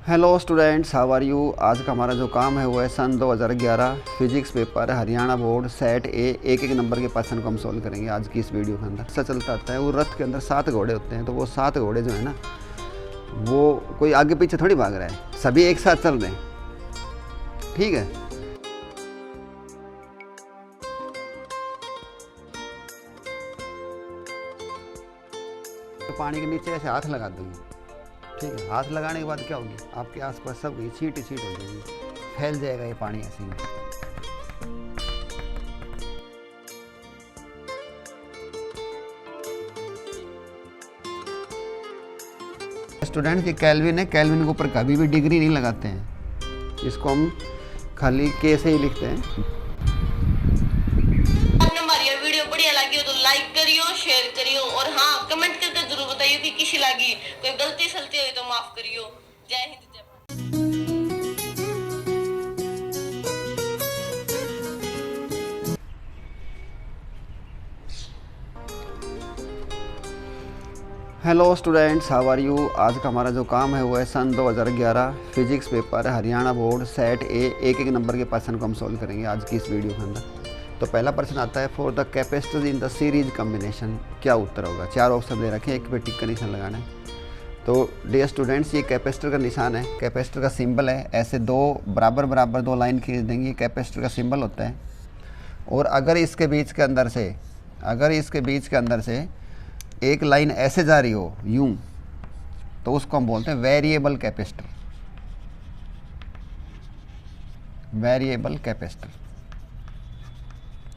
Hello students, how are you. आज का हमारा जो काम है वो है सन 2011 physics paper Haryana board set A एक नंबर के क्वेश्चन को हम सोल्व करेंगे आज की इस वीडियो के अंदर। ऐसा चलता आता है वो रथ के अंदर 7 घोड़े होते हैं, तो वो 7 घोड़े जो है ना, वो कोई आगे पीछे थोड़ी भाग रहा है, सभी एक साथ चल रहे हैं। ठीक है, तो पानी के नीचे ऐसे हाथ लगा दूंगी। ठीक है, हाथ लगाने के बाद क्या होगी, आपके आसपास सब छींट ही छींट हो जाएगी, फैल जाएगा ये पानी ऐसे ही। स्टूडेंट ये केल्विन है, केल्विन के ऊपर कभी भी डिग्री नहीं लगाते हैं, इसको हम खाली के से ही लिखते हैं। हमारी ये वीडियो बढ़िया लगी हो तो लाइक करियो, शेयर करियो और हाँ कमेंट करके जरूर बताइए कि कैसी लगी। कोई गलती सलती हुई तो माफ करियो। जय हिंद जय Bharat. Hello students, how are you. आज का हमारा जो काम है वो है सन 2011 physics paper Haryana board set A एक नंबर के क्वेश्चन को हम सोल्व करेंगे आज की इस वीडियो के अंदर। तो पहला प्रश्न आता है, for the capacitor in the series combination, क्या उत्तर होगा। 4 ऑप्शन दे रखे हैं, एक पे टिक का निशान लगाना है। तो डियर स्टूडेंट्स, ये कैपेसिटर का निशान है, कैपेसिटर का सिंबल है। ऐसे दो बराबर 2 लाइन खींच देंगे, ये कैपेसिटर का सिंबल होता है। और अगर इसके बीच के अंदर से एक लाइन ऐसे जा रही हो यूं, तो उसको हम बोलते हैं वेरिएबल कैपेसिटर। वेरिएबल कैपेसिटर,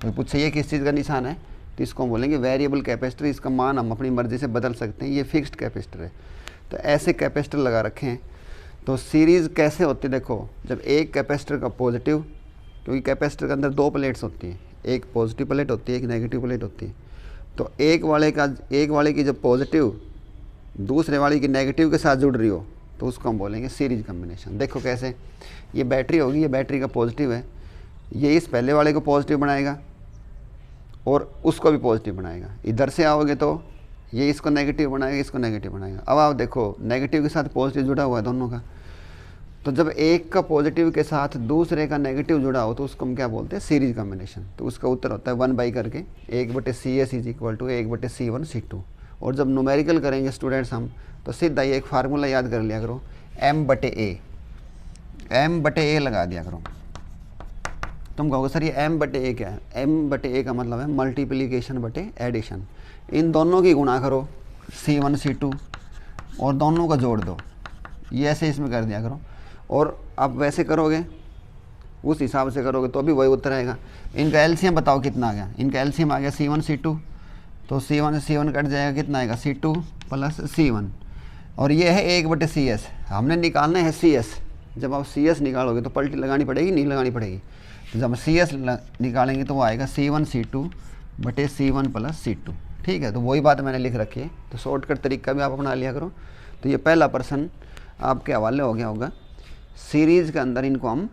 कोई पूछे ये किस चीज़ का निशान है, तो इसको हम बोलेंगे वेरिएबल कैपेसिटर। इसका मान हम अपनी मर्ज़ी से बदल सकते हैं, ये फिक्स्ड कैपेसिटर है। तो ऐसे कैपेसिटर लगा रखे हैं। तो सीरीज़ कैसे होती है, देखो, जब एक कैपेसिटर का पॉजिटिव, क्योंकि कैपेसिटर के अंदर 2 प्लेट्स होती हैं, एक पॉजिटिव प्लेट होती है, एक नेगेटिव प्लेट होती है। तो एक वाले की जब पॉजिटिव दूसरे वाले की नेगेटिव के साथ जुड़ रही हो, तो उसको हम बोलेंगे सीरीज कॉम्बिनेशन। देखो कैसे, ये बैटरी होगी, ये बैटरी का पॉजिटिव है, ये इस पहले वाले को पॉजिटिव बनाएगा और उसको भी पॉजिटिव बनाएगा। इधर से आओगे तो ये इसको नेगेटिव बनाएगा, इसको नेगेटिव बनाएगा। अब आप देखो, नेगेटिव के साथ पॉजिटिव जुड़ा हुआ है दोनों का, तो जब एक का पॉजिटिव के साथ दूसरे का नेगेटिव जुड़ा हो तो उसको हम क्या बोलते हैं, सीरीज कॉम्बिनेशन। तो उसका उत्तर होता है 1 करके 1/CS is equal to 1/C1C2। और जब न्यूमेरिकल करेंगे स्टूडेंट्स हम, तो सीधा ये एक फार्मूला याद कर लिया करो, M/A लगा दिया करो। तुम कहोगे सर ये M/A क्या है। M/A का मतलब है मल्टीप्लीकेशन बटे एडिशन। इन दोनों की गुणा करो C1C2 और दोनों का जोड़ दो, ये ऐसे इसमें कर दिया करो। और आप वैसे करोगे, उस हिसाब से करोगे तो भी वही उत्तर आएगा। इनका एलसीएम बताओ कितना आ गया। इनका एलसीएम आ गया C1C2, तो C1 से C1 कट जाएगा, कितना आएगा C2 + C1। और ये है 1/CS, हमने निकालना है CS। जब आप CS निकालोगे तो पलटी लगानी पड़ेगी, नहीं लगानी पड़ेगी। तो जब CS निकालेंगे तो वो आएगा C1C2/C1 + C2। ठीक है, तो वही बात मैंने लिख रखी है, तो शॉर्टकट तरीका भी आप अपना लिया करो। तो ये पहला प्रश्न आपके हवाले हो गया होगा। सीरीज़ के अंदर इनको हम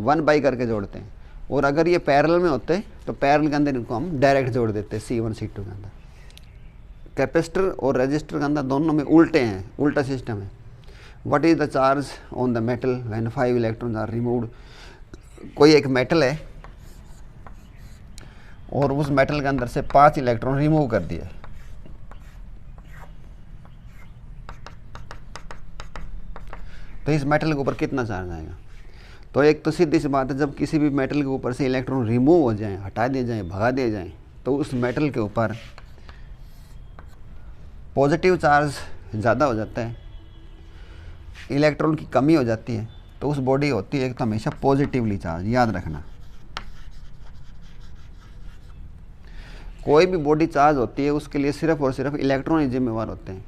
1 करके जोड़ते हैं, और अगर ये पैरेलल में होते तो पैरेलल के अंदर इनको हम डायरेक्ट जोड़ देते C1C2 के अंदर। कैपेसिटर और रजिस्टर के अंदर दोनों में उल्टे हैं, उल्टा सिस्टम है। What is the charge on the metal when 5 electrons are removed. कोई एक मेटल है और उस मेटल के अंदर से 5 इलेक्ट्रॉन रिमूव कर दिए, तो इस मेटल के ऊपर कितना चार्ज आएगा। तो एक तो सीधी सी बात है, जब किसी भी मेटल के ऊपर से इलेक्ट्रॉन रिमूव हो जाए, हटा दिए जाए, भगा दिए जाए, तो उस मेटल के ऊपर पॉजिटिव चार्ज ज़्यादा हो जाता है, इलेक्ट्रॉन की कमी हो जाती है। तो उस बॉडी होती है एक तो हमेशा पॉजिटिवली चार्ज, याद रखना। कोई भी बॉडी चार्ज होती है उसके लिए सिर्फ और सिर्फ इलेक्ट्रॉन ही जिम्मेवार होते हैं।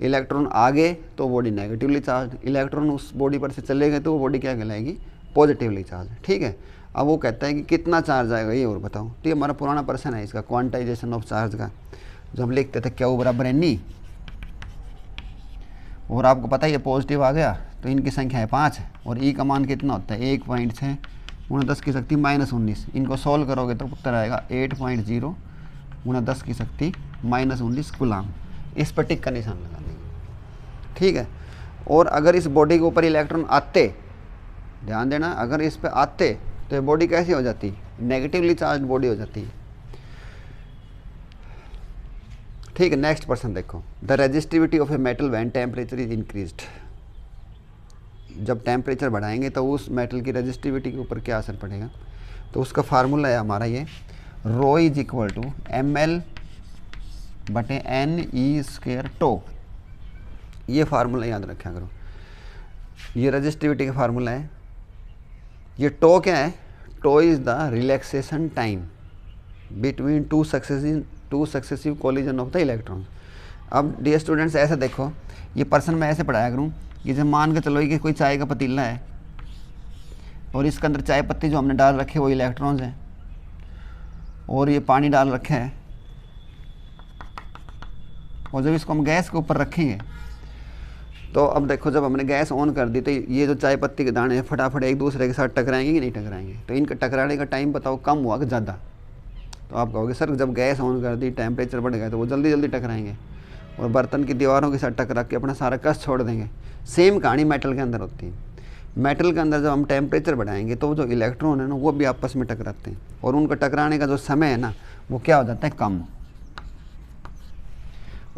इलेक्ट्रॉन आगे तो बॉडी नेगेटिवली चार्ज, इलेक्ट्रॉन उस बॉडी पर से चले गए तो वो बॉडी क्या कहलाएगी, पॉजिटिवली चार्ज। ठीक है, अब वो कहता है कि कितना चार्ज आएगा ये और बताओ। तो ये हमारा पुराना प्रश्न है इसका, क्वांटाइजेशन ऑफ चार्ज का, जो हम लिखते थे Q = N। और आपको पता है ये पॉजिटिव आ गया तो इनकी संख्या है 5, और E का मान कितना होता है 1.6 × 10⁻⁻19। इनको सॉल्व करोगे तो उत्तर आएगा 8.0 × 10⁻⁻19 कूलाम। इस पर टिक का निशान लगा देंगे। ठीक है, और अगर इस बॉडी के ऊपर इलेक्ट्रॉन आते, ध्यान देना, अगर इस पे आते तो ये बॉडी कैसी हो जाती, नेगेटिवली चार्ज बॉडी हो जाती है। ठीक है, नेक्स्ट क्वेश्चन देखो, the resistivity of a metal when temperature is increased. जब टेम्परेचर बढ़ाएंगे तो उस मेटल की रेजिस्टिविटी के ऊपर क्या असर पड़ेगा। तो उसका फार्मूला है हमारा ये, rho is equal to ml/n टो। ये फार्मूला याद रखा करो, ये रेजिस्टिविटी का फार्मूला है। ये टो क्या है, tau is the relaxation time between two successive collision of the electron. अब डियर स्टूडेंट्स ऐसे देखो, ये पर्सन मैं ऐसे पढ़ाया करूँ कि जब मान के चलो कि कोई चाय का पतीला है और इसके अंदर चाय पत्ती जो हमने डाल रखे वो इलेक्ट्रॉन्स हैं, और ये पानी डाल रखे है, और जब इसको हम गैस के ऊपर रखेंगे तो अब देखो जब हमने गैस ऑन कर दी तो ये जो चाय पत्ती के दाने हैं फटाफट एक दूसरे के साथ टकराएंगे कि नहीं टकराएंगे। तो इनका टकराने का टाइम बताओ कम हुआ कि ज़्यादा। तो आप कहोगे सर जब गैस ऑन कर दी टेम्परेचर बढ़ गया तो वो जल्दी जल्दी टकराएंगे और बर्तन की दीवारों के साथ टकरा के अपना सारा कस छोड़ देंगे। सेम कहानी मेटल के अंदर होती है। मेटल के अंदर जब हम टेम्परेचर बढ़ाएंगे तो जो इलेक्ट्रॉन है ना वो भी आपस में टकराते हैं, और उनका टकराने का जो समय है ना वो क्या हो जाता है, कम।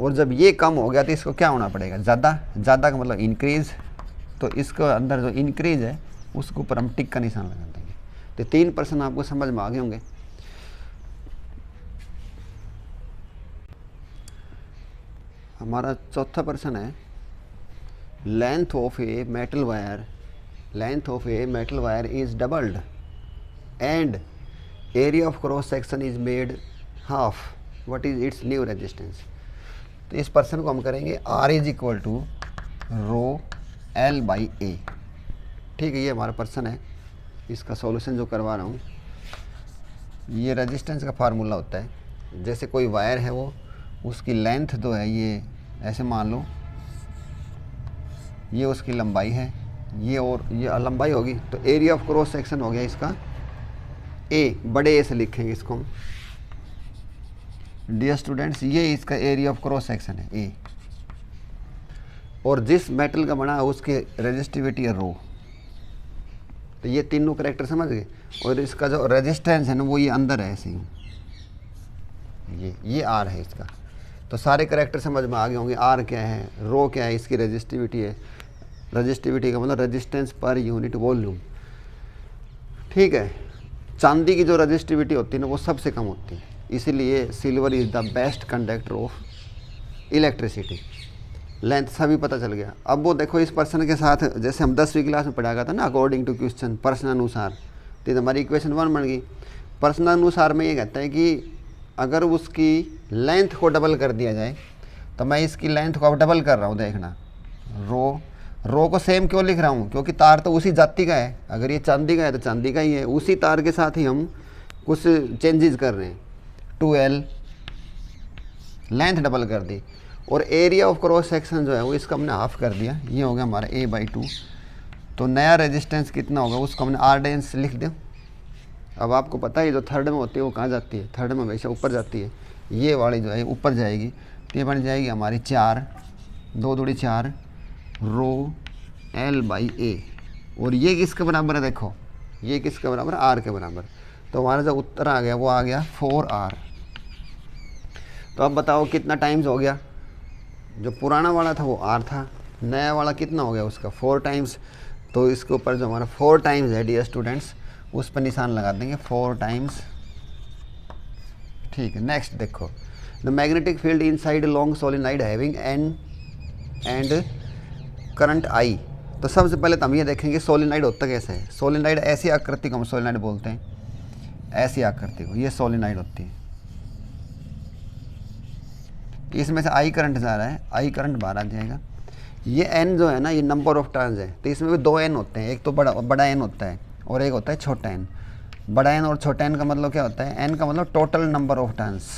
और जब ये कम हो गया तो इसको क्या होना पड़ेगा, ज़्यादा। ज़्यादा का मतलब इंक्रीज, तो इसके अंदर जो इंक्रीज है उसके ऊपर हम टिक का निशान लगा देंगे। तो 3% आपको समझ में आ गए होंगे। हमारा चौथा प्रश्न है, length of a metal wire is doubled and area of cross section is made half, what is its new resistance. तो इस पर्सन को हम करेंगे R is equal to rho L/A। ठीक है, ये हमारा पर्सन है, इसका सॉल्यूशन जो करवा रहा हूँ। ये रेजिस्टेंस का फार्मूला होता है, जैसे कोई वायर है वो उसकी लेंथ जो है ये ऐसे मान लो, ये उसकी लंबाई है, ये और ये लंबाई होगी, तो एरिया ऑफ क्रॉस सेक्शन हो गया इसका A, बड़े A से लिखेंगे इसको हम। डियर स्टूडेंट्स ये इसका एरिया ऑफ क्रॉस सेक्शन है A, और जिस मेटल का बना है उसकी रेजिस्टिविटी है रो। तो ये तीनों करैक्टर समझ गए, और इसका जो रेजिस्टेंस है ना वो ये अंदर है ऐसे ही, ये R है इसका। तो सारे करैक्टर समझ में आ गए होंगे। R क्या है, रो क्या है, इसकी रेजिस्टिविटी है। रेजिस्टिविटी का मतलब रेजिस्टेंस पर यूनिट वॉल्यूम। ठीक है, चांदी की जो रेजिस्टिविटी होती है ना वो सबसे कम होती है, इसीलिए silver is the best conductor of electricity. Length सभी पता चल गया। अब वो देखो इस पर्सन के साथ जैसे हम 10वीं क्लास में पढ़ा गया था ना, अकॉर्डिंग टू क्वेश्चन, प्रश्नानुसार, तो हमारी इक्वेशन 1 बन गई। प्रश्नानुसार में ये कहता है कि अगर उसकी लेंथ को डबल कर दिया जाए, तो मैं इसकी लेंथ को अब डबल कर रहा हूँ, देखना रो को सेम क्यों लिख रहा हूँ, क्योंकि तार तो उसी जाति का है। अगर ये चांदी का है तो चांदी का ही है, उसी तार के साथ ही हम कुछ चेंजेस कर रहे हैं। 2L लेंथ डबल कर दी, और एरिया ऑफ क्रॉस सेक्शन जो है वो इसका हमने हाफ कर दिया, ये हो गया हमारा A/2। तो नया रेजिस्टेंस कितना होगा उसको हमने R' लिख दिया। अब आपको पता है जो थर्ड में होती है वो कहाँ जाती है, थर्ड में हमेशा ऊपर जाती है, ये वाली जो है ऊपर जाएगी। तो ये बन जाएगी हमारी 4, 2 दूनी 4 रो L/A, और ये किसके बराबर है, देखो ये किसके बराबर है, R के बराबर। तो हमारा जो उत्तर आ गया वो आ गया 4R। तो अब बताओ कितना टाइम्स हो गया, जो पुराना वाला था वो R था, नया वाला कितना हो गया उसका 4 टाइम्स। तो इसके ऊपर जो हमारा 4 टाइम्स है डियर स्टूडेंट्स उस पर निशान लगा देंगे 4 टाइम्स। ठीक है, नेक्स्ट देखो, the magnetic field inside long solenoid having N and current I। तो सबसे पहले तो हम ये देखेंगे सोलेनॉइड होता कैसे है। सोलेनॉइड ऐसी आकृति को हम सोलेनॉइड बोलते हैं, ऐसी आकृति को, ये सोलेनॉइड होती है। इसमें से I करंट जा रहा है, I करंट बाहर आ जाएगा। ये N जो है ना ये नंबर ऑफ टर्न्स है, तो इसमें भी 2 N होते हैं, एक तो बड़ा N होता है और एक होता है छोटा N। बड़ा N और छोटा N का मतलब क्या होता है, N का मतलब टोटल नंबर ऑफ टर्न्स,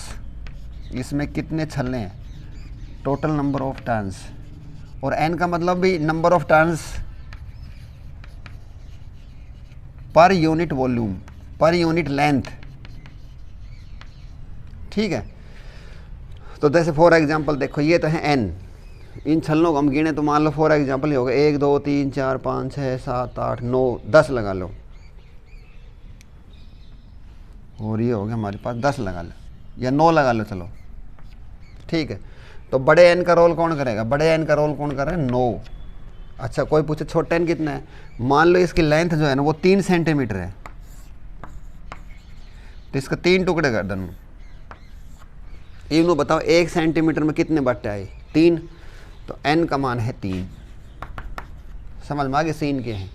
इसमें कितने छल्ले हैं, टोटल नंबर ऑफ टर्न्स, और N का मतलब भी number of turns per unit volume, per unit length. ठीक है, तो जैसे फॉर एग्जांपल देखो ये तो है N, इन छलनों को हम गिने तो मान लो फॉर एग्जाम्पल ही होगा 1 2 3 4 5 6 7 8 9 10 लगा लो, और ये हो गया हमारे पास 10 लगा लो या 9 लगा लो, चलो ठीक है। तो बड़े एन का रोल कौन करेगा? बड़े एन का रोल कौन कर रहा है? 9। अच्छा कोई पूछे छोटे एन कितना है? मान लो इसकी लेंथ जो है ना वो 3 सेंटीमीटर है, तो इसका 3 टुकड़े कर दूँ। इन्हों बताओ 1 सेंटीमीटर में कितने बट्टे आए? 3। तो एन का मान है 3। समझ में आ गया सीन के हैं?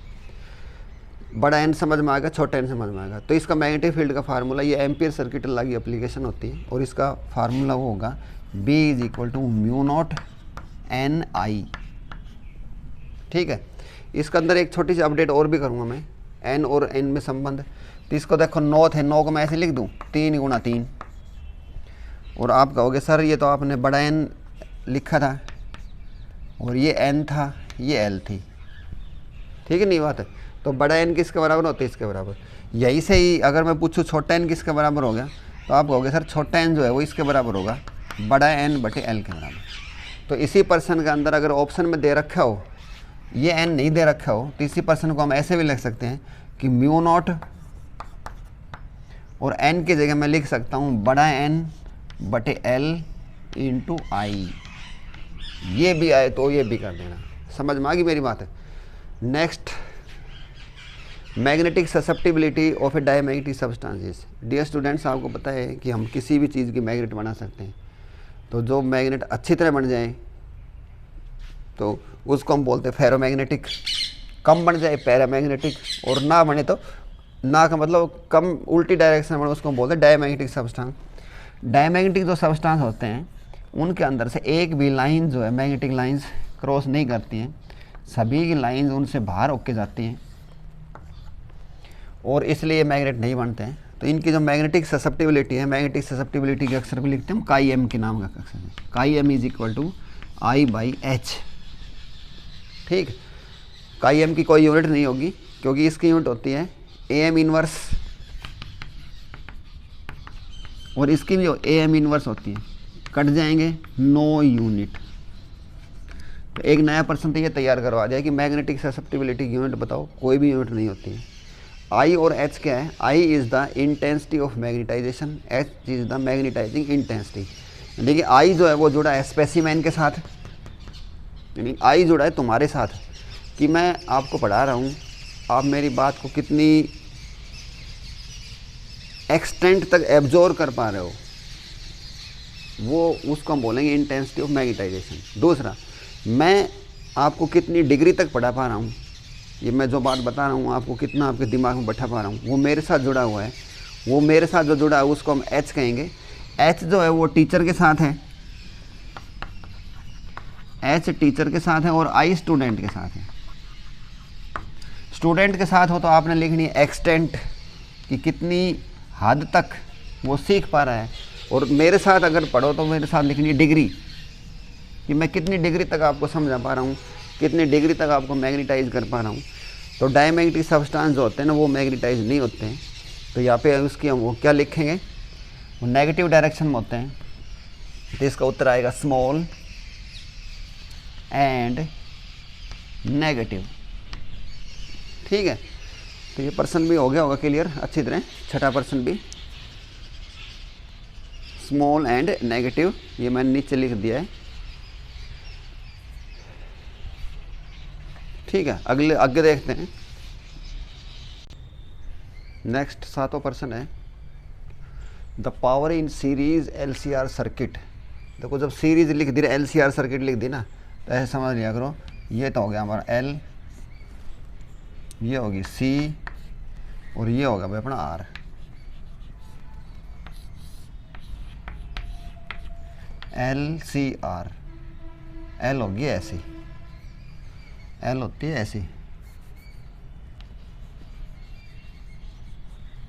बड़ा एन समझ में आएगा, छोटा एन समझ में आएगा। तो इसका मैग्नेटिक फील्ड का फार्मूला, ये एम्पियर सर्किट लॉ की एप्लीकेशन होती है, और इसका फार्मूला वो होगा B = μ0 NI। ठीक है। इसके अंदर एक छोटी सी अपडेट और भी करूँगा मैं, एन और एन में संबंध। तो इसको देखो 9 थे, 9 को मैं ऐसे लिख दूँ 3 × 3, और आप कहोगे सर ये तो आपने बड़ा एन लिखा था और ये एन था, ये एल थी, ठीक है नहीं बात है। तो बड़ा एन किसके बराबर होता है? इसके बराबर। यही से ही अगर मैं पूछूँ छोटा एन किसके बराबर हो गया, तो आप कहोगे सर छोटा एन जो है वो इसके बराबर होगा बड़ा एन बटे एल के बराबर। तो इसी पर्सन के अंदर अगर ऑप्शन में दे रखा हो ये एन नहीं दे रखा हो, तो इसी पर्सन को हम ऐसे भी लिख सकते हैं कि μ0 और एन की जगह मैं लिख सकता हूँ बड़ा एन बटे एल × I। ये भी आए तो ये भी कर देना। समझ में आ गई मेरी बात है? Next, magnetic susceptibility of a diamagnetic substances. Dear students, आपको पता है कि हम किसी भी चीज़ की मैग्नेट बना सकते हैं। तो जो मैग्नेट अच्छी तरह बन जाए तो उसको हम बोलते हैं फेरोमैग्नेटिक, कम बन जाए पैरामैग्नेटिक, और ना बने तो ना का मतलब कम उल्टी डायरेक्शन में बने उसको हम बोलते हैं डायमैग्नेटिक सब्सटेंस। डायमैग्नेटिक जो सब्सटेंस होते हैं उनके अंदर से एक भी लाइन जो है मैग्नेटिक लाइंस क्रॉस नहीं करती हैं, सभी की लाइंस उनसे बाहर होके जाती हैं, और इसलिए मैग्नेट नहीं बनते हैं। तो इनकी जो मैग्नेटिक ससेप्टिबिलिटी है, मैग्नेटिक ससेप्टिबिलिटी के अक्षर को लिखते हैं हम काई एम के नाम का अक्षर है। काई एम = I/H। ठीक, काई एम की कोई यूनिट नहीं होगी क्योंकि इसकी यूनिट होती है AM इनवर्स, और इसकी भी AM इनवर्स होती है, कट जाएंगे 9 यूनिट। तो एक नया पर्सन तो ये तैयार करवा दिया कि मैग्नेटिक ससेप्टिबिलिटी की यूनिट बताओ, कोई भी यूनिट नहीं होती है। I और H क्या है? I is the intensity of magnetization, H is the magnetizing intensity. यानी कि I जो है वो जुड़ा है स्पेसिमेन के साथ, यानी I जुड़ा है तुम्हारे साथ कि मैं आपको पढ़ा रहा हूँ, आप मेरी बात को कितनी एक्सटेंट तक एब्जॉर्ब कर पा रहे हो, वो उसको हम बोलेंगे इंटेंसिटी ऑफ मैग्नेटाइजेशन। दूसरा, मैं आपको कितनी डिग्री तक पढ़ा पा रहा हूँ, ये मैं जो बात बता रहा हूँ आपको कितना आपके दिमाग में बैठा पा रहा हूँ, वो मेरे साथ जुड़ा हुआ है। वो मेरे साथ जो जुड़ा है उसको हम H कहेंगे। H जो है वो टीचर के साथ है, H टीचर के साथ है, और I स्टूडेंट के साथ है। स्टूडेंट के साथ हो तो आपने लिखनी है एक्सटेंट, कि कितनी हद तक वो सीख पा रहा है, और मेरे साथ अगर पढ़ो तो मेरे साथ लिखनी है डिग्री, कि मैं कितनी डिग्री तक आपको समझा पा रहा हूँ, कितनी डिग्री तक आपको मैग्नेटाइज कर पा रहा हूँ। तो डायमैग्नेटिक सब्सटेंस जो होते हैं ना वो मैग्नेटाइज नहीं होते हैं। तो यहाँ पे उसकी हम वो क्या लिखेंगे, वो नेगेटिव डायरेक्शन में होते हैं। तो इसका उत्तर आएगा स्मॉल एंड नेगेटिव। ठीक है, तो ये पर्सन भी हो गया होगा क्लियर अच्छी तरह। छठा पर्सन भी स्मॉल एंड नेगेटिव, ये मैंने नीचे लिख दिया है। ठीक है, अगले आगे देखते हैं। नेक्स्ट 7वां पर्सन है the power in series LCR circuit. देखो जब सीरीज लिख दी, LCR सर्किट लिख दी ना, तो ऐसे समझ लिया करो, ये तो हो गया हमारा L, ये होगी C, और ये होगा भाई अपना R। LCR, L होगी ऐसी, L होती है ऐसी,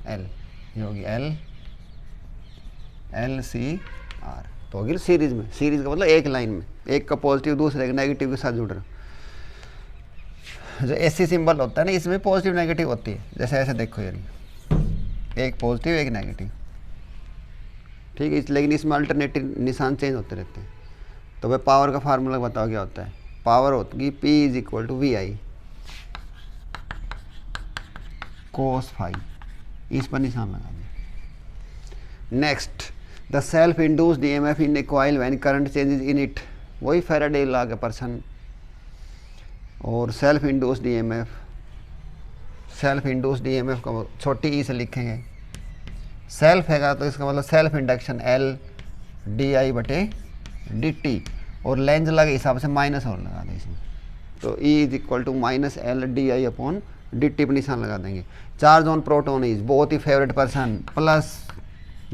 L, ये होगी LCR। तो होगी सीरीज में, सीरीज का मतलब एक लाइन में, एक का पॉजिटिव दूसरे का नेगेटिव के साथ जुड़ रहा। जो ऐसी सिंबल होता है ना, इसमें पॉजिटिव नेगेटिव होती है। जैसे ऐसे देखो यार, एक पॉजिटिव एक नेगेटिव, ठीक है, लेकिन इसमें अल्टरनेटिव निशान चेंज होते रहते हैं। तो भाई पावर का फार्मूला बताओ क्या होता है। पावर होती P is equal to V I cos phi, इस पर निशान लगा दें। Next, the self induced EMF in a coil when current changes in it, वही फैराडे लॉ के पर्सन। और सेल्फ इंड्यूस्ड ईएमएफ को छोटी ई से लिखेंगे। सेल्फ हैगा तो इसका मतलब सेल्फ इंडक्शन L di बटे dt, और लेंज लॉ के हिसाब से माइनस और लगा दें इसमें, तो E is equal to minus L di upon dt पर निशान लगा देंगे। चार्ज ऑन प्रोटॉन इज, बहुत ही favourite person, plus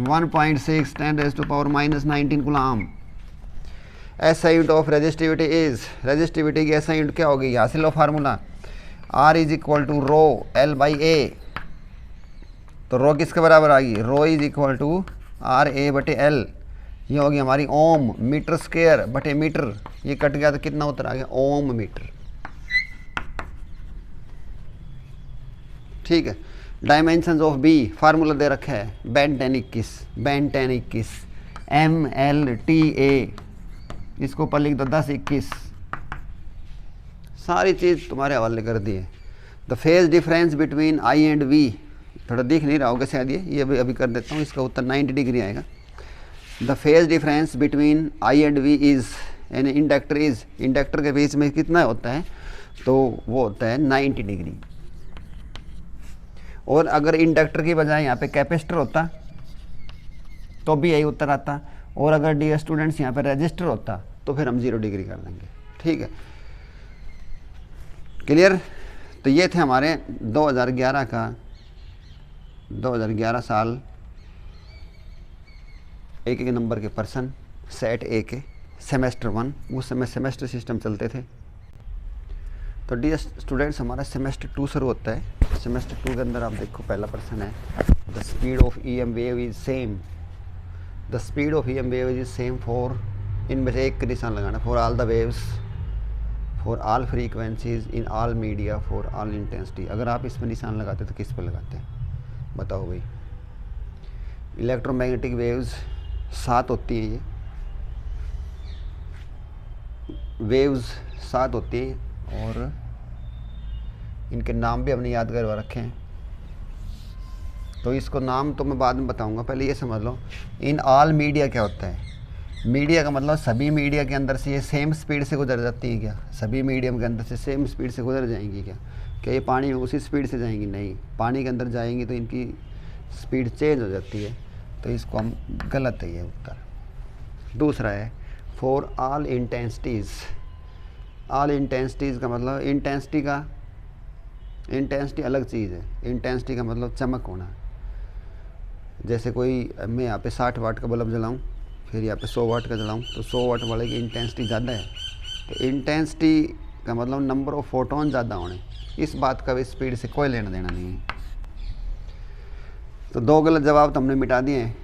1.6 10⁻⁻19 coulomb. SI unit of resistivity is, resistivity की SI यूनिट क्या होगी, हासिल लो formula, R is equal to rho L by A. तो रो किसके बराबर आ गई, rho is equal to R A बटे L, ये होगी हमारी ओम, मीटर स्क्वायर बटे मीटर, ये कट गया तो कितना उत्तर आ गया, ओम मीटर। ठीक है। डायमेंशंस ऑफ बी फार्मूला दे रखा है, बेन 10 21 MLTA, इसको ऊपर लिख दो 10 21, सारी चीज़ तुम्हारे हवाले कर दी है। The phase difference between I and V, थोड़ा दिख नहीं रहा होगा शायद, ये अभी कर देता हूँ, इसका उत्तर 90 डिग्री आएगा। The phase difference between I and V is, यानी इंडक्टर इज़, इंडक्टर के बीच में कितना होता है, तो वो होता है 90 डिग्री। और अगर इंडक्टर की बजाय यहाँ पे कैपेसिटर होता तो भी यही उत्तर आता, और अगर डियर स्टूडेंट्स यहाँ पे रजिस्टर होता तो फिर हम 0 डिग्री कर देंगे। ठीक है, क्लियर। तो ये थे हमारे 2011 साल एक नंबर के पर्सन, सेट ए के, सेमेस्टर 1, उस समय सेमेस्टर सिस्टम चलते थे। तो डियर स्टूडेंट्स हमारा सेमेस्टर 2 शुरू होता है। सेमेस्टर 2 के अंदर आप देखो पहला पर्सन है, the speed of EM wave is same, the speed of EM wave is same for, इनमें से एक का निशान लगाना, for all the waves, for all frequencies, in all media, for all intensity. अगर आप इसमें निशान लगाते तो किस पर लगाते हैं बताओ भाई। इलेक्ट्रोमैग्नेटिक वेव्स 7 होती हैं, ये वेव्स 7 होती हैं, और इनके नाम भी हमने याद करवा रखे हैं। तो इसको नाम तो मैं बाद में बताऊंगा, पहले ये समझ लो इन ऑल मीडिया क्या होता है। मीडिया का मतलब सभी मीडिया के अंदर से ये सेम स्पीड से गुजर जाती है क्या, सभी मीडियम के अंदर से सेम स्पीड से गुजर जाएंगी क्या ये पानी में उसी स्पीड से जाएंगी, नहीं, पानी के अंदर जाएंगी तो इनकी स्पीड चेंज हो जाती है, तो इसको हम गलत है ये उत्तर। दूसरा है for all intensities, all intensities का मतलब इंटेंसिटी अलग चीज़ है, इंटेंसिटी का मतलब चमक होना। जैसे कोई मैं यहाँ पे 60 वाट का बल्ब जलाऊँ, फिर यहाँ पे 100 वाट का जलाऊँ, तो 100 वाट वाले की इंटेंसिटी ज़्यादा है, तो इंटेंसिटी का मतलब नंबर ऑफ फोटोन ज़्यादा होने, इस बात का भी स्पीड से कोई लेना देना नहीं है। तो 2 गलत जवाब तो हमने मिटा दिए हैं,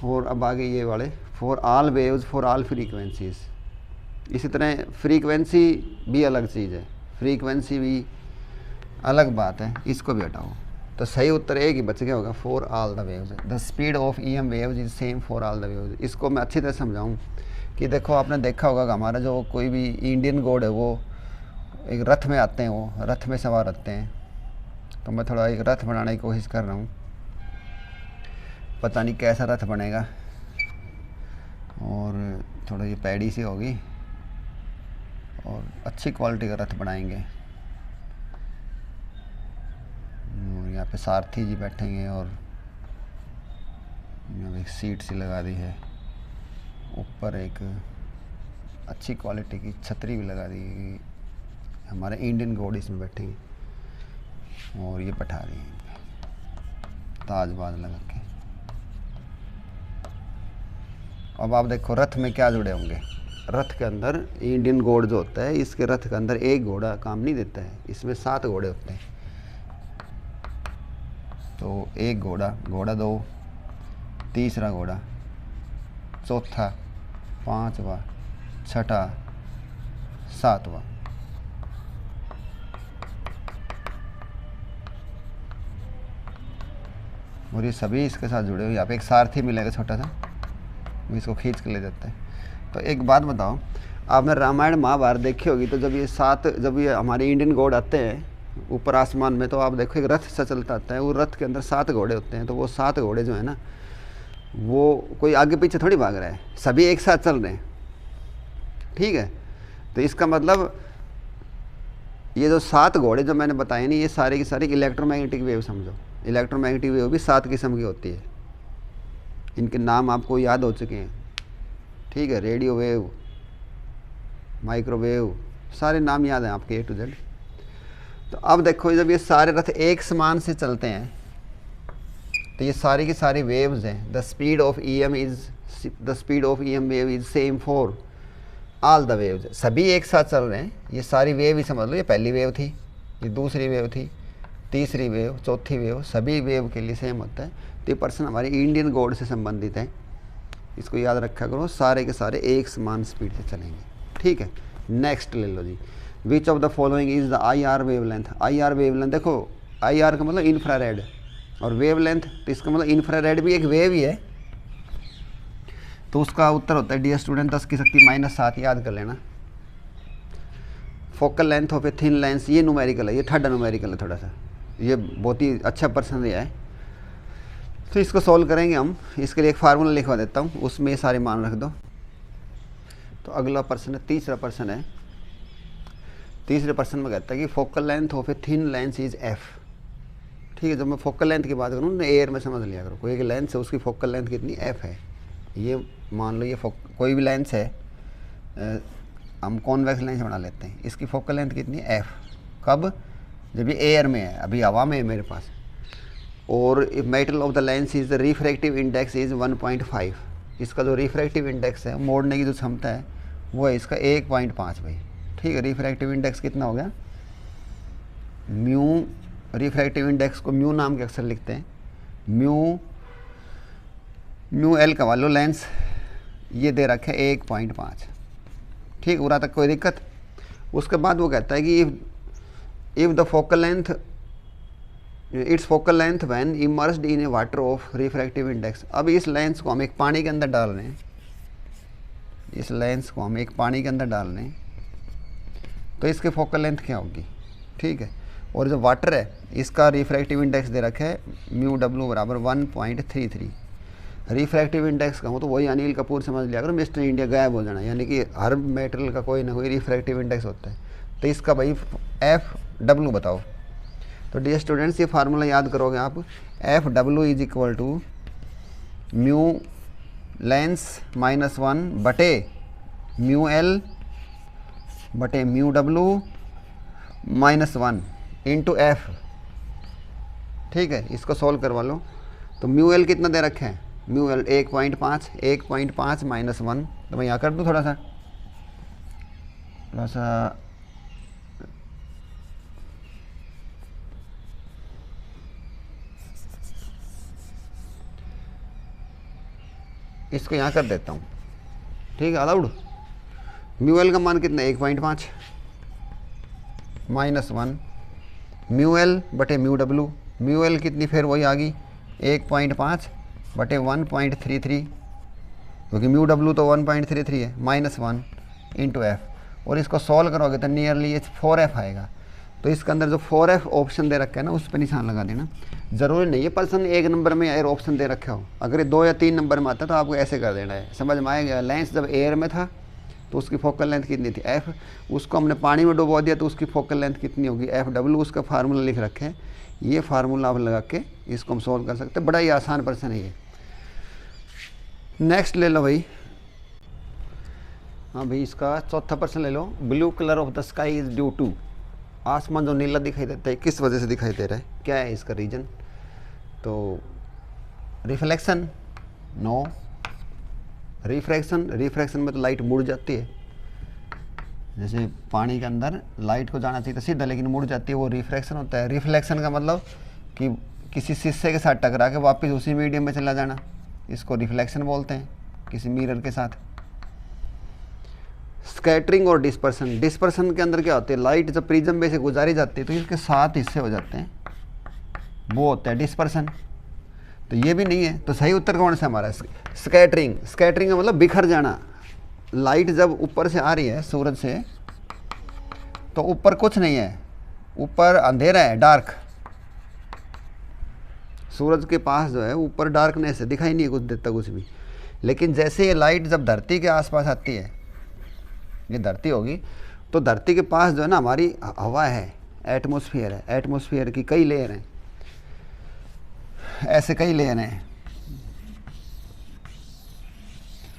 और अब आगे ये वाले for all waves for all frequencies. इसी तरह फ्रीक्वेंसी भी अलग चीज़ है, फ्रीक्वेंसी भी अलग बात है, इसको भी हटाओ। तो सही उत्तर एक ही बच गया होगा, for all the waves. The speed of EM waves is same for all the waves. इसको मैं अच्छी तरह समझाऊं कि देखो आपने देखा होगा कि हमारा जो कोई भी इंडियन गॉड है वो एक रथ में आते हैं, वो रथ में सवार रहते हैं। तो मैं थोड़ा एक रथ बनाने की कोशिश कर रहा हूँ, पता नहीं कैसा रथ बनेगा, और थोड़ा ये पैडी सी होगी, और अच्छी क्वालिटी का रथ बनाएंगे। और यहाँ पे सारथी जी बैठेंगे, और यहाँ एक सीट सी लगा दी है, ऊपर एक अच्छी क्वालिटी की छतरी भी लगा दी है, हमारे इंडियन गॉड इसमें बैठेंगे, और ये बैठा रही है ताज बाज लगा के। अब आप देखो रथ में क्या जुड़े होंगे, रथ के अंदर इंडियन घोड़ा जो होता है, इसके रथ के अंदर एक घोड़ा काम नहीं देता है, इसमें 7 घोड़े होते हैं। तो एक घोड़ा, घोड़ा 2, तीसरा घोड़ा, चौथा, 5वां, 6ठा, 7वां। और ये सभी इसके साथ जुड़े हुए। यहाँ पे एक सारथी मिलेगा छोटा सा, वो इसको खींच के ले जाते हैं। तो एक बात बताओ, आपने रामायण महाभारत देखी होगी, तो जब ये हमारे इंडियन गॉड आते हैं ऊपर आसमान में, तो आप देखो एक रथ सा चलता आता है, वो रथ के अंदर 7 घोड़े होते हैं। तो वो 7 घोड़े जो है ना, वो कोई आगे पीछे थोड़ी भाग रहा है, सभी एक साथ चल रहे हैं, ठीक है। तो इसका मतलब ये जो 7 घोड़े जो मैंने बताए नहीं, ये सारे की सारी इलेक्ट्रोमैग्नेटिक वेव समझो। इलेक्ट्रोमैग्नेटिक वेव भी 7 किस्म की होती है, इनके नाम आपको याद हो चुके हैं, ठीक है। रेडियो वेव, माइक्रोवेव, सारे नाम याद हैं आपके A to Z। तो अब देखो जब ये सारे रथ एक समान से चलते हैं, तो ये सारी की सारी वेव्स हैं। The speed of EM wave is same for all the waves. सभी एक साथ चल रहे हैं, ये सारी वेव ही समझ लो। ये पहली वेव थी, ये दूसरी वेव थी, तीसरी वेव, चौथी वेव, सभी वेव के लिए सेम होता है। तो ये पर्सन हमारे इंडियन गॉड से संबंधित है, इसको याद रखा करो। सारे के सारे एक समान स्पीड से चलेंगे, ठीक है। नेक्स्ट ले लो जी, which of the following is the IR wavelength. IR wavelength देखो, IR का मतलब इंफ्रारेड, और वेवलेंथ तो इसका मतलब इंफ्रारेड भी एक वेव ही है। तो उसका उत्तर होता है डियर स्टूडेंट 10 की शक्ति -7, याद कर लेना। Focal length of a thin lens, ये न्यूमेरिकल है, ये थर्ड न्यूमेरिकल है थोड़ा सा, ये बहुत ही अच्छा पर्सन दिया है। तो इसको सॉल्व करेंगे हम, इसके लिए एक फार्मूला लिखवा देता हूँ, उसमें ये सारे मान रख दो। तो अगला पर्सन है, तीसरा पर्सन है। तीसरे पर्सन में कहता है कि focal length of a thin lens is F, ठीक है। जब मैं फोकल लेंथ की बात करूँ ना, एयर में समझ लिया करो, कोई एक लेंस है उसकी फोकल लेंथ कितनी F है। ये मान लो ये कोई भी लेंस है, हम कॉन्वेक्स लेंस बना लेते हैं, इसकी फोकल लेंथ कितनी है F। कब? जब ये एयर में है, अभी हवा में है मेरे पास। और metal of the lens is the refractive index is 1.5, इसका जो रिफ्रैक्टिव इंडेक्स है, मोड़ने की जो क्षमता है वो है इसका 1.5 भाई, ठीक है। रिफ्रैक्टिव इंडेक्स कितना हो गया, म्यू, रिफ्रैक्टिव इंडेक्स को म्यू नाम के अक्सर लिखते हैं, म्यू L का वालो लेंस ये दे रखे 1.5, ठीक, पूरा तक कोई दिक्कत। उसके बाद वो कहता है कि if the focal length it's focal length when immersed in A water of refractive index. अब इस लेंस को हम एक पानी के अंदर डाल रहे हैं, इस लेंस को हम एक पानी के अंदर डाल रहे हैं, तो इसके फोकल लेंथ क्या होगी, ठीक है। और जो वाटर है इसका रिफ्रैक्टिव इंडेक्स दे रखा है μW बराबर 1.33। रिफ्रैक्टिव इंडेक्स का हो तो वही अनिल कपूर समझ लिया करो, मिस्टर इंडिया गायब हो जाना, यानी कि हर मेटेरियल का कोई ना कोई रिफ्रैक्टिव इंडेक्स होता है। तो इसका भाई FW बताओ। तो डियर स्टूडेंट्स ये फार्मूला याद करोगे आप, FW is equal to mu lens -1 बटे म्यू L बटे म्यू W -1 इंटू F, ठीक है। इसको सॉल्व करवा लो। तो म्यू L कितना दे रखे हैं, म्यू L 1.5, 1.5 -1, तो मैं यहाँ कर दूँ थोड़ा सा इसको यहाँ कर देता हूँ, ठीक है, अलाउड। म्यू L का मान कितना, 1.5 -1 म्यू L बटे म्यू W, म्यू L कितनी फिर वही आ गई 1.5 बटे 1.33, क्योंकि म्यू W तो 1.33 है, -1 इंटू F। और इसको सॉल्व करोगे तो नियरली ये 4F आएगा। तो इसके अंदर जो 4F ऑप्शन दे रखा है ना, उस पर निशान लगा देना। ज़रूरी नहीं है पर्सन 1 नंबर में एयर ऑप्शन दे रखा हो, अगर ये 2 या 3 नंबर में आता है तो आपको ऐसे कर देना है, समझ में आएगा। लेंस जब एयर में था तो उसकी फोकल लेंथ कितनी थी F, उसको हमने पानी में डुबो दिया तो उसकी फोकल लेंथ कितनी होगी FW, उसका फार्मूला लिख रखे हैं। ये फार्मूला आप लगा के इसको हम सॉल्व कर सकते हैं, बड़ा ही आसान पर्सन है ये। नेक्स्ट ले लो भाई, हाँ भाई इसका चौथा पर्सन ले लो। Blue colour of the sky is due to, आसमान जो नीला दिखाई देता है किस वजह से दिखाई दे रहा है, क्या है इसका रीजन। तो रिफ्लेक्शन, नो। रिफ्रैक्शन में तो लाइट मुड़ जाती है, जैसे पानी के अंदर लाइट को जाना चाहिए तो सीधा, लेकिन मुड़ जाती है, वो रिफ्रैक्शन होता है। रिफ्लेक्शन का मतलब कि किसी शीशे के साथ टकरा के वापस उसी मीडियम में चला जाना, इसको रिफ्लेक्शन बोलते हैं, किसी मिरर के साथ। स्कैटरिंग और डिस्पर्सन, डिस्पर्सन के अंदर क्या होती है, लाइट जब प्रिज्म में से गुजारी जाती है तो इसके 7 हिस्से हो जाते हैं, वो होता है डिस्पर्सन। तो ये भी नहीं है, तो सही उत्तर कौन सा हमारा, स्कैटरिंग। स्कैटरिंग का मतलब बिखर जाना, लाइट जब ऊपर से आ रही है सूरज से, तो ऊपर कुछ नहीं है, ऊपर अंधेरा है, डार्क। सूरज के पास जो है ऊपर डार्कनेस है, दिखाई नहीं है कुछ देर तक कुछ भी। लेकिन जैसे ये लाइट जब धरती के आसपास आती है, ये धरती होगी, तो धरती के पास जो है ना हमारी हवा है, एटमॉस्फेयर है। एटमॉस्फेयर की कई लेयर हैं, ऐसे कई लेयर हैं,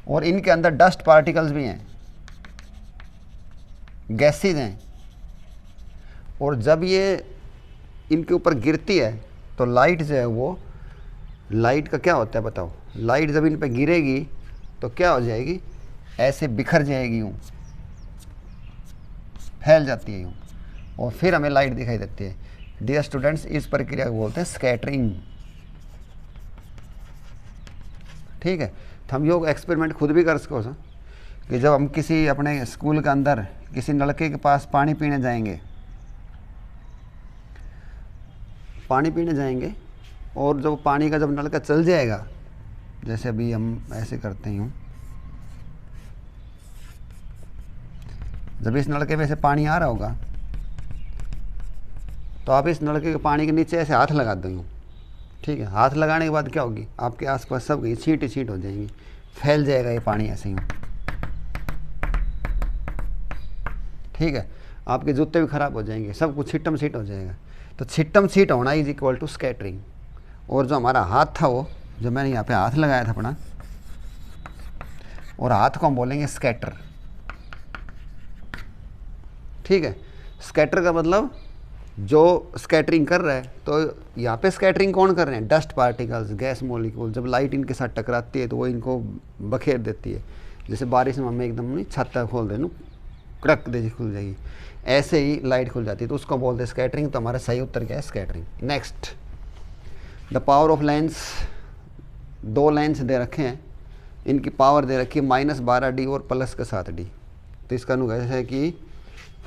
और इनके अंदर डस्ट पार्टिकल्स भी हैं, गैसेज हैं। और जब ये इनके ऊपर गिरती है तो लाइट जो है वो, लाइट का क्या होता है बताओ, लाइट जब इन पे गिरेगी तो क्या हो जाएगी, ऐसे बिखर जाएगी, यूँ फैल जाती है यूँ, और फिर हमें लाइट दिखाई देती है। डियर स्टूडेंट्स, इस प्रक्रिया को बोलते हैं स्कैटरिंग। ठीक है, तो हम योग एक्सपेरिमेंट खुद भी कर सको सर, कि जब हम किसी अपने स्कूल के अंदर किसी नलके के पास पानी पीने जाएंगे, और जब पानी का जब नलका चल जाएगा, जैसे अभी हम ऐसे करते हैं, जब इस नलके में से पानी आ रहा होगा तो आप इस नलके के पानी के नीचे ऐसे हाथ लगा दो। ठीक है, हाथ लगाने के बाद क्या होगी, आपके आसपास सब गई छींट छींट हो जाएंगी, फैल जाएगा ये पानी ऐसे ही। ठीक है, आपके जूते भी खराब हो जाएंगे, सब कुछ छिट्टम सीट हो जाएगा। तो छिट्टम सीट होना इज इक्वल टू स्कैटरिंग। और जो हमारा हाथ था, वो जो मैंने यहाँ पे हाथ लगाया था अपना, और हाथ को हम बोलेंगे स्कैटर। ठीक है, स्कैटर का मतलब जो स्कैटरिंग कर रहा है, तो यहाँ पे स्कैटरिंग कौन कर रहे हैं, डस्ट पार्टिकल्स, गैस मॉलिक्यूल। जब लाइट इनके साथ टकराती है तो वो इनको बखेर देती है, जैसे बारिश में हमें एकदम नहीं छत्ता खोल दे, कड़क दे खुल जाएगी, ऐसे ही लाइट खुल जाती है, तो उसको बोलते हैं स्कैटरिंग। तो हमारा सही उत्तर क्या है, scattering. Next, the power of lens. दो लेंस दे रखे हैं, इनकी पावर दे रखी है -12D और +7D। तो इसका अनुगैस है कि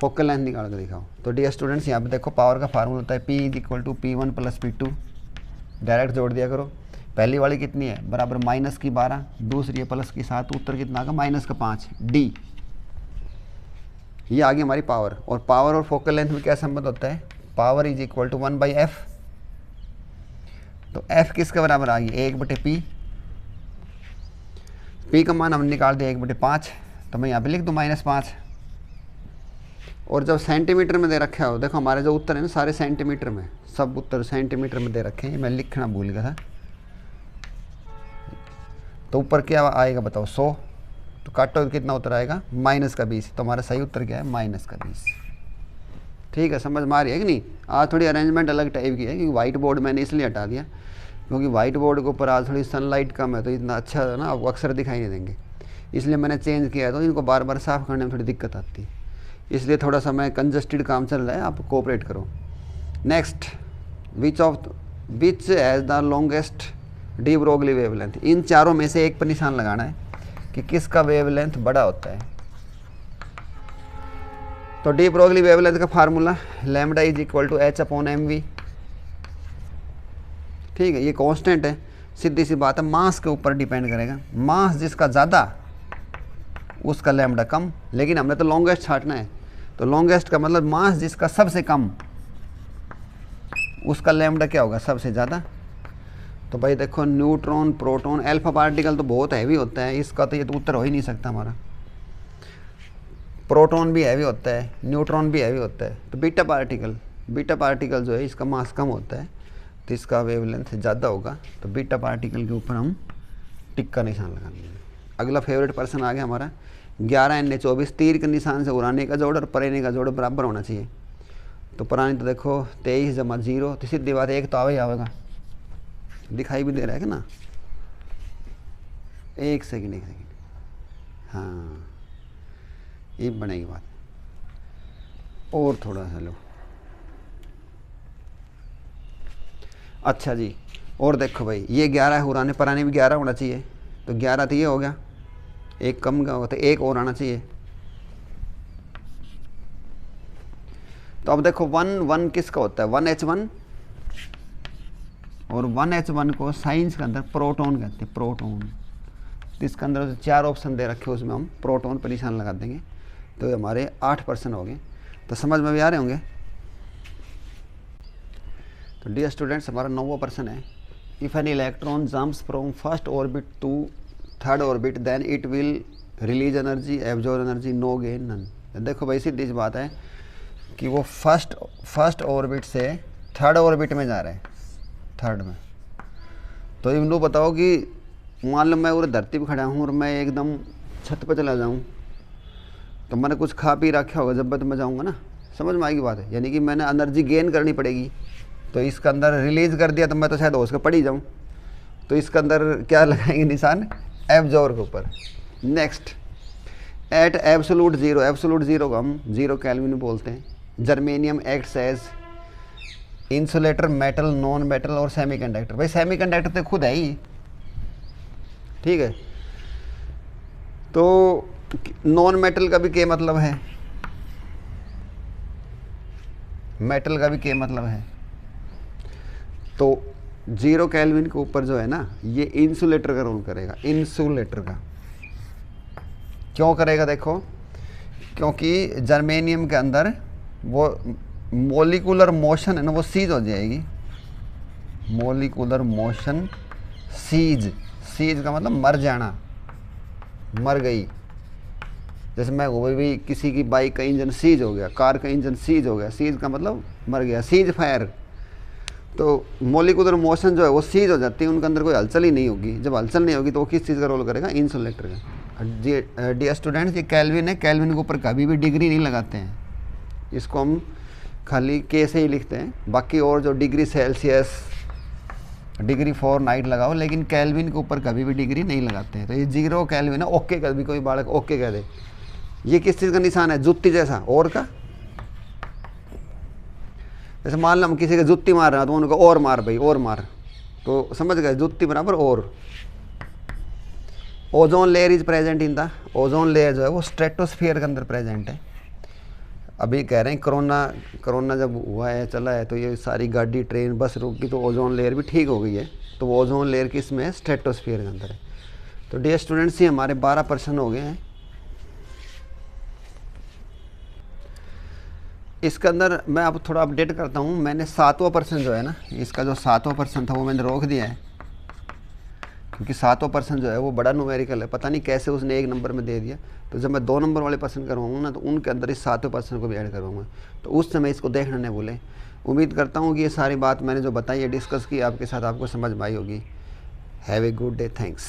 फोकल लेंथ निकाल कर दिखाओ। तो डियर स्टूडेंट्स, यहाँ पे देखो पावर का फार्मूला होता है P = P1 + P2। डायरेक्ट जोड़ दिया करो। पहली वाली कितनी है, बराबर -12, दूसरी है +7, उत्तर कितना आएगा, -5 D। ये आ गई हमारी पावर। और पावर और फोकल लेंथ में क्या संबंध होता है, पावर = 1/f। तो f किसके बराबर आ गई, 1/p। p का मान हम निकाल दिया 1/5, तो मैं यहाँ पे लिख दूँ -5। और जब सेंटीमीटर में दे रखा हो, देखो हमारे जो उत्तर है ना सारे सेंटीमीटर में, सब उत्तर सेंटीमीटर में दे रखे हैं, मैं लिखना भूल गया था। तो ऊपर क्या आएगा बताओ, 100, तो काटो तो कितना उत्तर आएगा, -20। तो हमारा सही उत्तर क्या है, -20। ठीक है, समझ में आ रही है कि नहीं। आज थोड़ी अरेंजमेंट अलग टाइप की है, क्योंकि वाइट बोर्ड मैंने इसलिए हटा दिया, क्योंकि वाइट बोर्ड के ऊपर आज थोड़ी सनलाइट कम है, तो इतना अच्छा है ना, आपको अक्सर दिखाई नहीं देंगे, इसलिए मैंने चेंज किया। तो इनको बार बार साफ़ करने में थोड़ी दिक्कत आती है, इसलिए थोड़ा सा मैं कंजस्टेड काम चल रहा है, आप कोऑपरेट करो। Next, which has the longest de Broglie wavelength. इन चारों में से एक पर निशान लगाना है कि किसका वेवलेंथ बड़ा होता है। तो डी ब्रोगली वेवलेंथ का फार्मूला लैम्डा = h/mv। ठीक है, ये कांस्टेंट है, सीधी सी बात है, मास के ऊपर डिपेंड करेगा। मास जिसका ज़्यादा उसका लैम्डा कम, लेकिन हमने तो लॉन्गेस्ट छाटना है, तो लॉन्गेस्ट का मतलब मास जिसका सबसे कम, उसका लैम्डा क्या होगा, सबसे ज़्यादा। तो भाई देखो, न्यूट्रॉन, प्रोटॉन, अल्फा पार्टिकल तो बहुत हैवी होता है, इसका तो ये तो उत्तर हो ही नहीं सकता हमारा। प्रोटॉन भी हैवी होता है, न्यूट्रॉन भी हैवी होता है। तो बीटा पार्टिकल जो है इसका मास कम होता है, तो इसका वेवलेंथ ज़्यादा होगा। तो बीटा पार्टिकल के ऊपर हम टिक का निशान लगा देंगे। अगला फेवरेट पर्सन आ गया हमारा 11Na24। तीर के निशान से उड़ाने का जोड़ और पराने का जोड़ बराबर होना चाहिए। तो पराने तो देखो 23 + 0, तो सीधी बात 1 तो आवेगा, दिखाई भी दे रहा है कि ना। एक सेकंड, हाँ ये बनेगी बात। और थोड़ा सा लो, अच्छा जी। और देखो भाई, ये 11 है, उड़ाने पराने भी 11 होना चाहिए। तो 11 तो ये हो गया, एक कम का होता है, एक और आना चाहिए। तो अब देखो 1 किसका होता है, 1H1। और 1H1 को साइंस के अंदर प्रोटॉन कहते हैं, प्रोटॉन। तो इसके अंदर जो 4 ऑप्शन दे रखे उसमें हम प्रोटॉन पर निशान लगा देंगे, तो ये हमारे 8% हो गए। तो समझ में भी आ रहे होंगे। तो डियर स्टूडेंट्स, हमारा 9वां प्रश्न है, if an electron jumps from first orbit to third orbit then it will release energy, absorb energy, no gain, none. देखो भाई सीधी बात है कि वो फर्स्ट ऑर्बिट से थर्ड ऑर्बिट में जा रहे हैं, थर्ड में। तो इनको बताओ कि मान लो मैं पूरे धरती पे खड़ा हूँ और मैं एकदम छत पर चला जाऊँ, तो मैंने कुछ खा पी रखा होगा, जब मैं जाऊँगा ना, समझ में आएगी बात है, यानी कि मैंने एनर्जी गेन करनी पड़ेगी। तो इसके अंदर रिलीज़ कर दिया तो मैं तो शायद होश के पड़ ही जाऊँ। तो इसके अंदर क्या लगाएंगे निशान, एब्जॉर्ब के ऊपर। Next, at absolute zero, absolute zero को हम 0 केल्विन बोलते हैं। Germanium acts as insulator, metal, non metal और सेमीकंडक्टर। भाई सेमीकंडक्टर तो खुद है ही, ठीक है। तो नॉन मेटल का भी क्या मतलब है, मेटल का भी क्या मतलब है। तो 0 केल्विन के ऊपर जो है ना, ये इंसुलेटर का रोल करेगा, इंसुलेटर का। क्यों करेगा, देखो, क्योंकि जर्मेनियम के अंदर वो मोलिकुलर मोशन है ना, वो सीज हो जाएगी। मोलिकुलर मोशन सीज, सीज का मतलब मर जाना, मर गई। जैसे मैं वो भी किसी की बाइक का इंजन सीज हो गया, कार का इंजन सीज हो गया, सीज का मतलब मर गया, सीज फायर। तो मोलिकुलर मोशन जो है वो सीज हो जाती है, उनके अंदर कोई हलचल ही नहीं होगी। जब हलचल नहीं होगी तो वो किस चीज़ का रोल करेगा, इंसुलेटर का। डियर स्टूडेंट्स, ये केल्विन है, केल्विन के ऊपर कभी भी डिग्री नहीं लगाते हैं, इसको हम खाली के से ही लिखते हैं। बाकी और जो डिग्री सेल्सियस, डिग्री फ़ारेनहाइट लगाओ, लेकिन केल्विन के ऊपर कभी भी डिग्री नहीं लगाते हैं। तो ये 0 केल्विन है। ओके कर भी कोई बालक ओके कह दे, ये किस चीज़ का निशान है, जुत्ती जैसा, और का। जैसे मान लो हम किसी के जुत्ती मार रहे हैं तो उनको और मार भाई, और मार, तो समझ गए, जुत्ती बराबर और। Ozone layer is present in the, ozone layer जो है वो स्ट्रेटोस्फीयर के अंदर प्रेजेंट है। अभी कह रहे हैं कोरोना जब हुआ है, चला है, तो ये सारी गाड़ी, ट्रेन, बस रुकी, तो ओजोन लेयर भी ठीक हो गई है। तो वो ओजोन लेयर किस में है, स्ट्रेटोस्फीयर के अंदर है। तो डियर स्टूडेंट्स, ये हमारे 12% हो गए हैं। इसके अंदर मैं अब थोड़ा अपडेट करता हूँ। मैंने 7वां प्रश्न जो है ना, इसका जो 7वां प्रश्न था वो मैंने रोक दिया है, क्योंकि 7वां प्रश्न जो है वो बड़ा न्यूमेरिकल है, पता नहीं कैसे उसने 1 नंबर में दे दिया। तो जब मैं 2 नंबर वाले प्रश्न करवाऊँगा ना, तो उनके अंदर इस 7वें प्रश्न को भी ऐड करवाऊँगा, तो उस समय इसको देखना नहीं भूलें। उम्मीद करता हूँ कि ये सारी बात मैंने जो बताई है, डिस्कस की आपके साथ, आपको समझ में आई होगी। Have a good day, thanks.